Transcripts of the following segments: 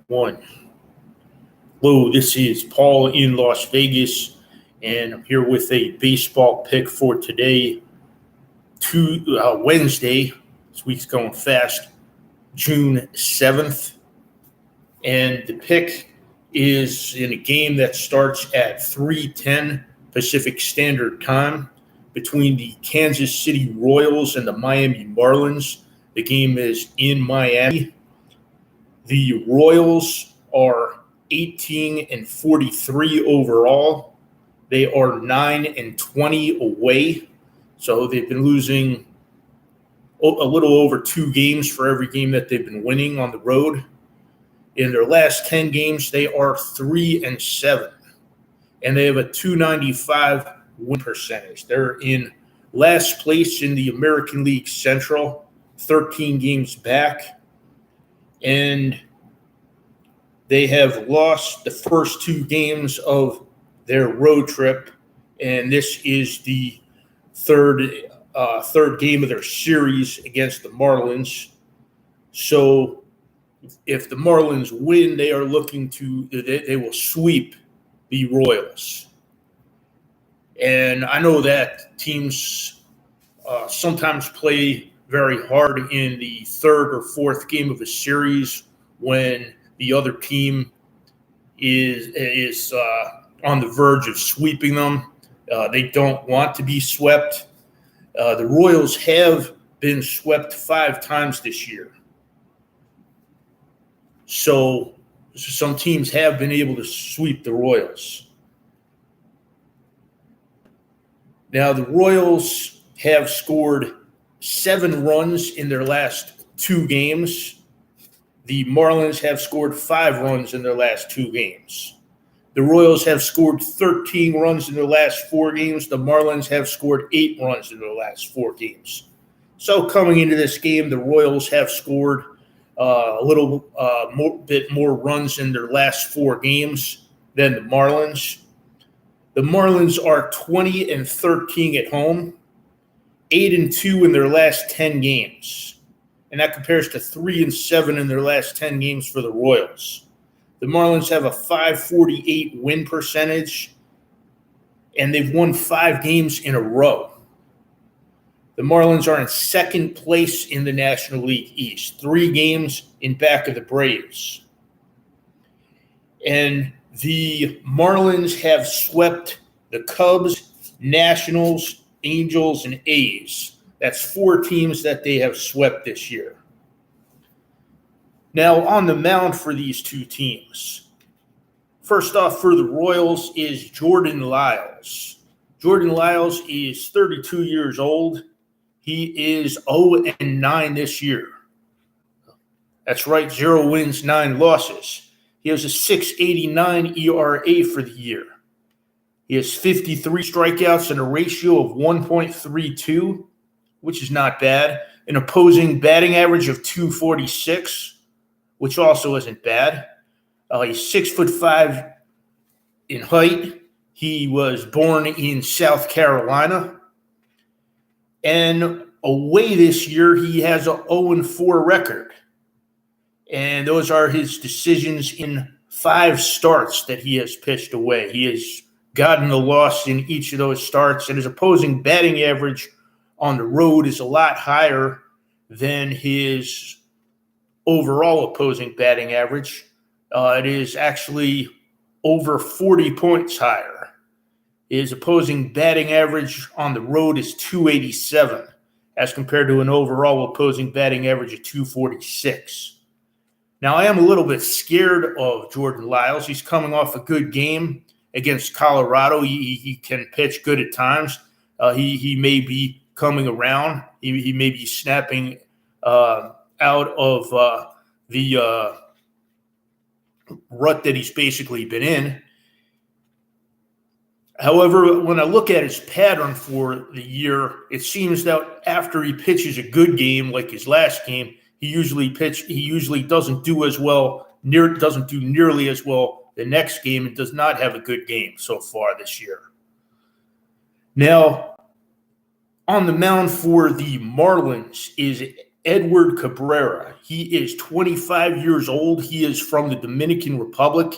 One. Hello, this is Paul in Las Vegas, and I'm here with a baseball pick for today, Wednesday. This week's going fast, June 7th. And the pick is in a game that starts at 3:10 Pacific Standard Time between the Kansas City Royals and the Miami Marlins. The game is in Miami. The Royals are 18-43 overall. They are 9-20 away. So they've been losing a little over 2 games for every game that they've been winning on the road. In their last 10 games, they are 3-7, and they have a .295 win percentage. They're in last place in the American League Central, 13 games back, and they have lost the first 2 games of their road trip, and this is the third game of their series against the Marlins. So if the Marlins win, they are looking to they will sweep the Royals. And I know that teams sometimes play very hard in the third or fourth game of a series when the other team is on the verge of sweeping them. They don't want to be swept. The Royals have been swept 5 times this year. So some teams have been able to sweep the Royals. Now, the Royals have scored 7 runs in their last 2 games. The Marlins have scored 5 runs in their last 2 games. The Royals have scored 13 runs in their last 4 games. The Marlins have scored 8 runs in their last 4 games. So coming into this game, the Royals have scored a little bit more runs in their last 4 games than the Marlins. The Marlins are 20-13 at home, 8-2 in their last 10 games. And that compares to 3-7 in their last 10 games for the Royals. The Marlins have a .548 win percentage, and they've won 5 games in a row. The Marlins are in second place in the National League East, 3 games in back of the Braves. And the Marlins have swept the Cubs, Nationals, Angels, and A's. That's 4 teams that they have swept this year. Now, on the mound for these 2 teams, first off for the Royals is Jordan Lyles. Jordan Lyles is 32 years old. He is 0-9 this year. That's right, 0 wins, 9 losses. He has a .689 ERA for the year. He has 53 strikeouts and a ratio of 1.32, which is not bad. An opposing batting average of .246, which also isn't bad. He's 6'5" in height. He was born in South Carolina. And away this year, he has a 0-4 record. And those are his decisions in 5 starts that he has pitched away. He has gotten a loss in each of those starts, and his opposing batting average on the road is a lot higher than his overall opposing batting average. It is actually over 40 points higher. His opposing batting average on the road is .287 as compared to an overall opposing batting average of .246. Now, I am a little bit scared of Jordan Lyles. He's coming off a good game against Colorado. He can pitch good at times. He may be coming around. He may be snapping out of the rut that he's basically been in. However, when I look at his pattern for the year, it seems that after he pitches a good game like his last game, he usually doesn't do as well, doesn't do nearly as well the next game, and does not have a good game so far this year. Now, on the mound for the Marlins is Edward Cabrera. He is 25 years old. He is from the Dominican Republic.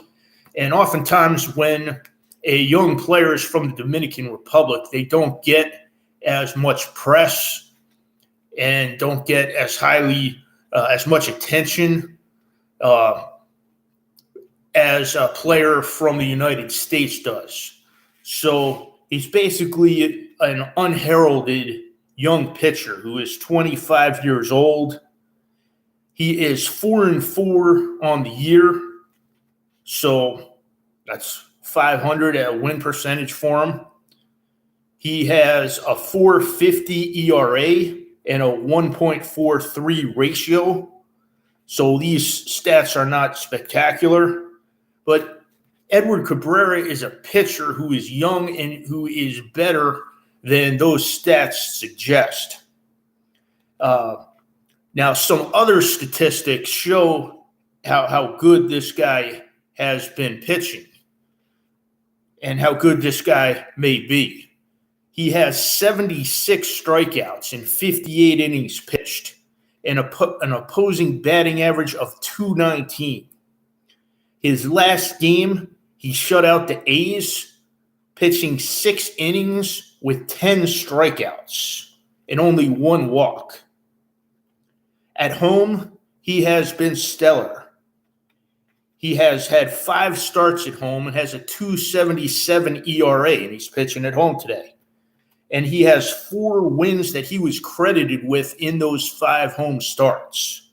And oftentimes when a young player is from the Dominican Republic, they don't get as much press and don't get as much attention as a player from the United States does. So he's basically an unheralded young pitcher who is 25 years old. He is 4-4 on the year, so that's 500 at a win percentage for him. He has a 4.50 ERA and a 1.43 ratio. So these stats are not spectacular, but Edward Cabrera is a pitcher who is young and who is better than those stats suggest. Now, some other statistics show how good this guy has been pitching and how good this guy may be. He has 76 strikeouts in 58 innings pitched and an opposing batting average of .219. His last game, he shut out the A's, pitching 6 innings with 10 strikeouts and only 1 walk. At home, he has been stellar. He has had 5 starts at home and has a 2.77 ERA, and he's pitching at home today. And he has 4 wins that he was credited with in those 5 home starts.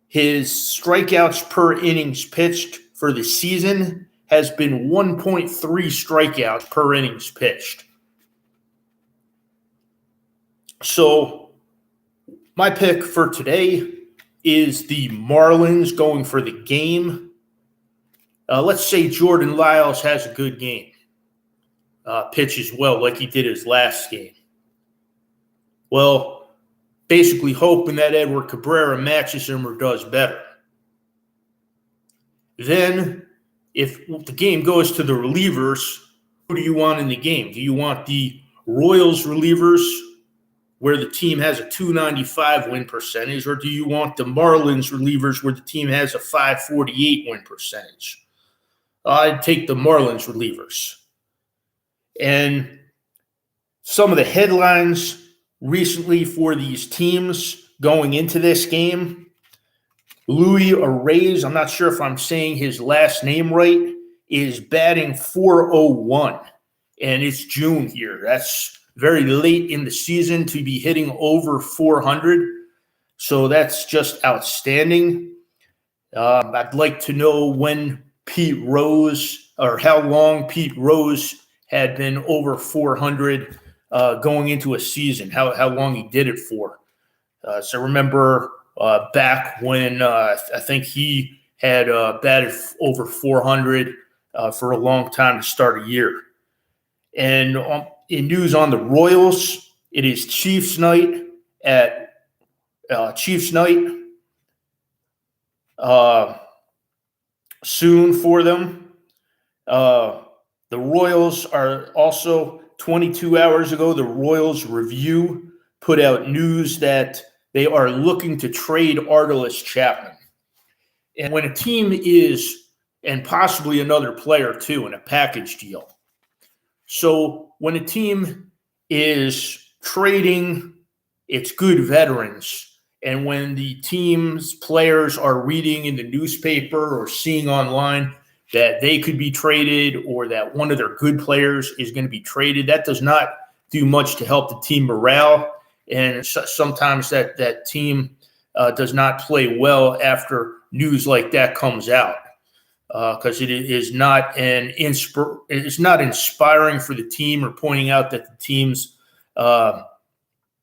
His strikeouts per innings pitched for the season has been 1.3 strikeouts per innings pitched. So my pick for today is the Marlins going for the game. Let's say Jordan Lyles has a good game. Pitches well like he did his last game. Well, basically hoping that Edward Cabrera matches him or does better. Then, if the game goes to the relievers, who do you want in the game? Do you want the Royals relievers where the team has a 295 win percentage, or do you want the Marlins relievers where the team has a 548 win percentage? I'd take the Marlins relievers. And some of the headlines recently for these teams going into this game, Louis Arraez, I'm not sure if I'm saying his last name right, is batting .401, and it's June here. That's very late in the season to be hitting over 400, so that's just outstanding. I'd like to know when Pete Rose, or how long Pete Rose had been over 400 going into a season, how long he did it for. So remember back when I think he had batted over 400 for a long time to start a year. And in news on the Royals, it is Chiefs night at Chiefs night soon for them. The Royals are also 22 hours ago, the Royals Review put out news that they are looking to trade Artelis Chapman. And when a team is, and possibly another player too, in a package deal. So when a team is trading its good veterans, and when the team's players are reading in the newspaper or seeing online that they could be traded or that one of their good players is going to be traded, that does not do much to help the team morale. And sometimes that team does not play well after news like that comes out, because it is not it's not inspiring for the team or pointing out that the team's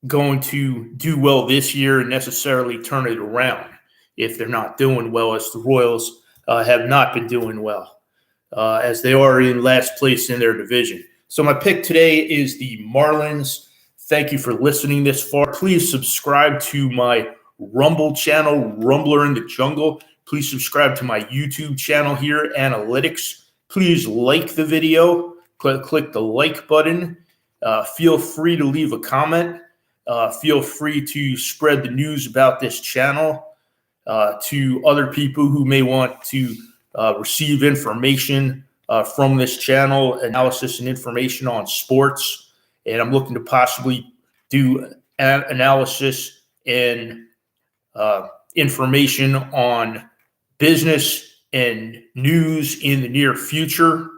going to do well this year and necessarily turn it around if they're not doing well, as the Royals have not been doing well, as they are in last place in their division. So my pick today is the Marlins. Thank you for listening this far. Please subscribe to my Rumble channel, Rumbler in the Jungle. Please subscribe to my YouTube channel here, Analytics. Please like the video. Click the like button. Feel free to leave a comment. feel free to spread the news about this channel to other people who may want to receive information from this channel, analysis and information on sports. And I'm looking to possibly do analysis and information on business and news in the near future.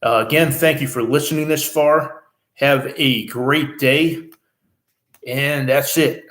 Again, thank you for listening this far. Have a great day. And that's it.